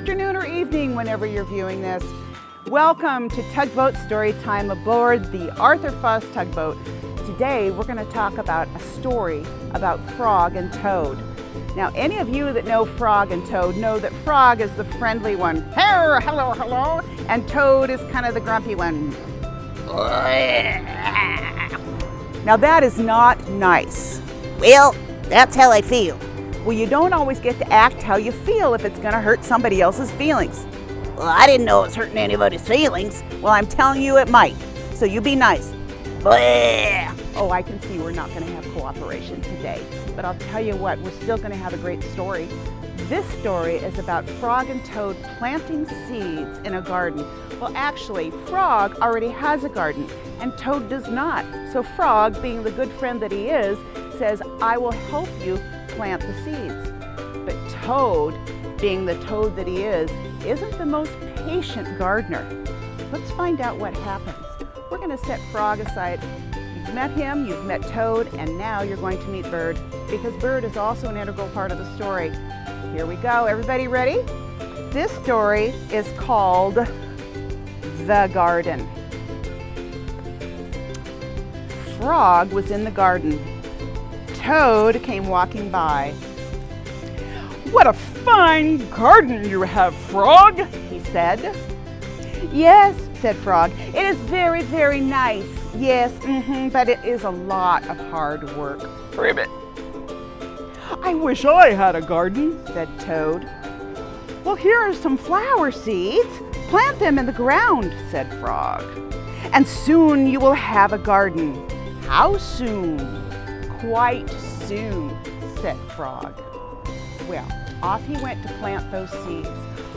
afternoon, or evening whenever you're viewing this. Welcome to Tugboat Storytime aboard the Arthur Foss tugboat. Today we're going to talk about a story about Frog and Toad. Now, any of you that know Frog and Toad know that Frog is the friendly one. Hello, hello, hello. And Toad is kind of the grumpy one. Now that is not nice. Well, that's how I feel. Well, you don't always get to act how you feel if it's going to hurt somebody else's feelings. Well, I didn't know it was hurting anybody's feelings. Well, I'm telling you it might. So you be nice. Blah. Oh, I can see we're not going to have cooperation today. But I'll tell you what, we're still going to have a great story. This story is about Frog and Toad planting seeds in a garden. Well, actually, Frog already has a garden, and Toad does not. So Frog, being the good friend that he is, says, I will help you plant the seeds. But Toad, being the Toad that he is, isn't the most patient gardener. Let's find out what happens. We're going to set Frog aside. You've met him, you've met Toad, and now you're going to meet Bird, because Bird is also an integral part of the story. Here we go. Everybody ready? This story is called The Garden. Frog was in the garden. Toad came walking by. What a fine garden you have, Frog, he said. Yes, said Frog. It is very, very nice. Yes, but it is a lot of hard work. Ribbit. I wish I had a garden, said Toad. Well, here are some flower seeds. Plant them in the ground, said Frog. And soon you will have a garden. How soon? Quite soon, said Frog. Well, off he went to plant those seeds,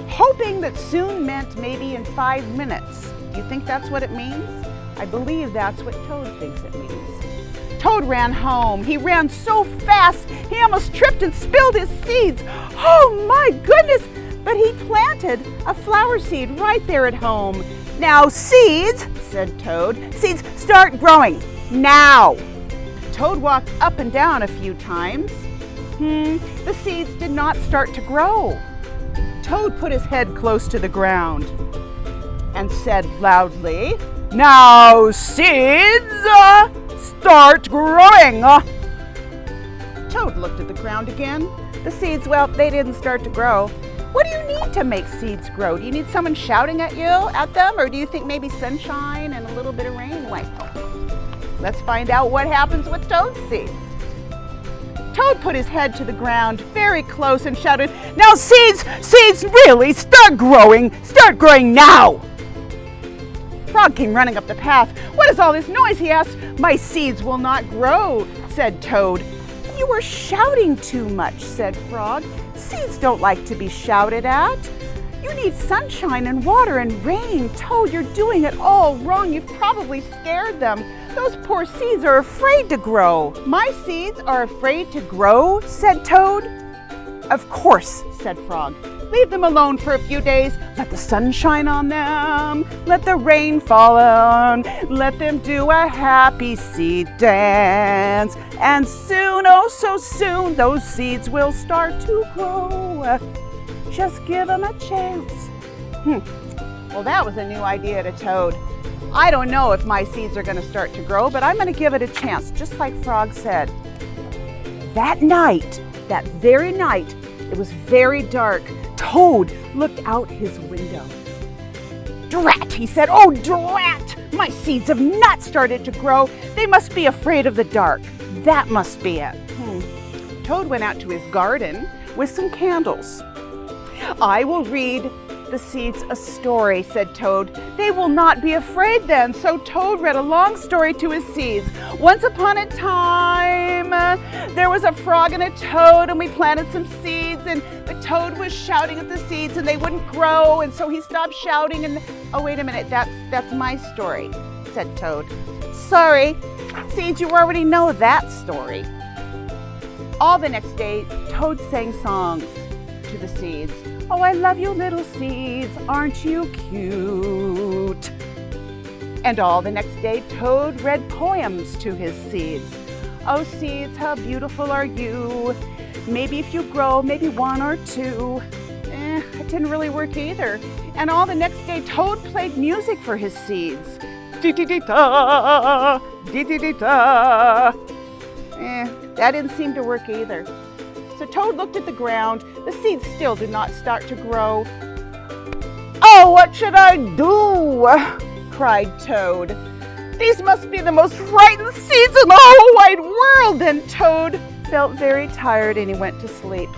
hoping that soon meant maybe in 5 minutes. Do you think that's what it means? I believe that's what Toad thinks it means. Toad ran home. He ran so fast, he almost tripped and spilled his seeds. Oh my goodness! But he planted a flower seed right there at home. Now seeds, said Toad, seeds start growing now. Toad walked up and down a few times. The seeds did not start to grow. Toad put his head close to the ground and said loudly, now seeds, start growing. Toad looked at the ground again. The seeds, well, they didn't start to grow. What do you need to make seeds grow? Do you need someone shouting at them? Or do you think maybe sunshine and a little bit of rain? Wait, let's find out what happens with Toad's seeds. Toad put his head to the ground very close and shouted, now seeds really start growing now. Frog came running up the path. What is all this noise? He asked. My seeds will not grow, said Toad. You were shouting too much, said Frog. Seeds don't like to be shouted at. You need sunshine and water and rain. Toad, you're doing it all wrong. You've probably scared them. Those poor seeds are afraid to grow. My seeds are afraid to grow, said Toad. Of course, said Frog. Leave them alone for a few days. Let the sun shine on them. Let the rain fall on. Let them do a happy seed dance. And soon, oh so soon, those seeds will start to grow. Just give them a chance. Well, that was a new idea to Toad. I don't know if my seeds are going to start to grow, but I'm going to give it a chance, just like Frog said. That night, that very night, it was very dark. Toad looked out his window. Drat, he said. Oh, drat! My seeds have not started to grow. They must be afraid of the dark. That must be it. Toad went out to his garden with some candles. I will read the seeds a story, said Toad. They will not be afraid then. So Toad read a long story to his seeds. Once upon a time, there was a frog and a toad, and we planted some seeds, and the toad was shouting at the seeds, and they wouldn't grow, and so he stopped shouting, and oh, wait a minute, that's my story, said Toad. Sorry, seeds, you already know that story. All the next day, Toad sang songs to the seeds. Oh, I love you little seeds, aren't you cute? And all the next day, Toad read poems to his seeds. Oh, seeds, how beautiful are you? Maybe if you grow, maybe one or two. I didn't really work either. And all the next day, Toad played music for his seeds. Dee-dee-dee-da, dee-dee-dee-da. That didn't seem to work either. So Toad looked at the ground. The seeds still did not start to grow. "Oh, what should I do?" cried Toad. "These must be the most frightened seeds in the whole wide world." Then Toad felt very tired and he went to sleep.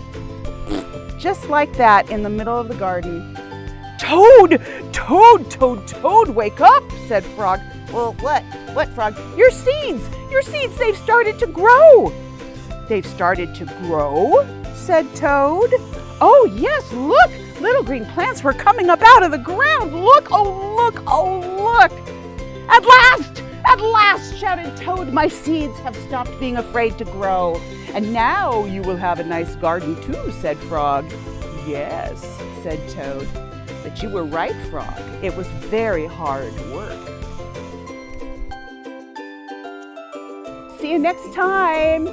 Just like that, in the middle of the garden. "Toad, Toad, Toad, Toad, wake up," said Frog. Well, what? What, Frog? Your seeds, they've started to grow." "They've started to grow?" said Toad. "Oh, yes, look, little green plants were coming up out of the ground. Look, oh, look, oh, look." At last, shouted Toad, "my seeds have stopped being afraid to grow. And now you will have a nice garden too," said Frog. "Yes," said Toad. "But you were right, Frog. It was very hard work." See you next time.